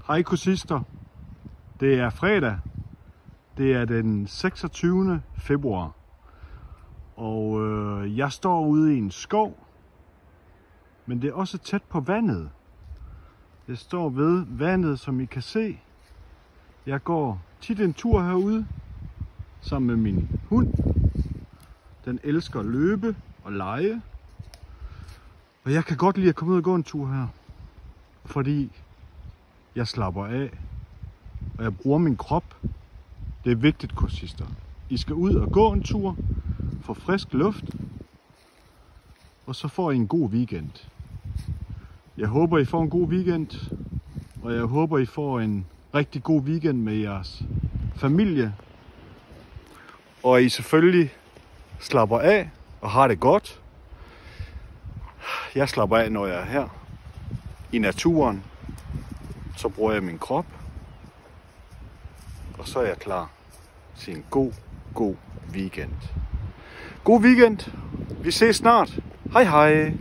Hej kursister. Det er fredag. Det er den 26. februar. Og jeg står ude i en skov. Men det er også tæt på vandet. Jeg står ved vandet, som I kan se. Jeg går tit en tur herude sammen med min hund. Den elsker at løbe og lege. Og jeg kan godt lide at komme ud og gå en tur her. Fordi jeg slapper af. Og jeg bruger min krop. Det er vigtigt, kursister. I skal ud og gå en tur. Få frisk luft. Og så får I en god weekend. Jeg håber, I får en god weekend. Og jeg håber, I får en rigtig god weekend med jeres familie. Og I selvfølgelig slapper af og har det godt. Jeg slapper af, når jeg er her i naturen. Så bruger jeg min krop. Og så er jeg klar til en god weekend. God weekend. Vi ses snart. Hej hej.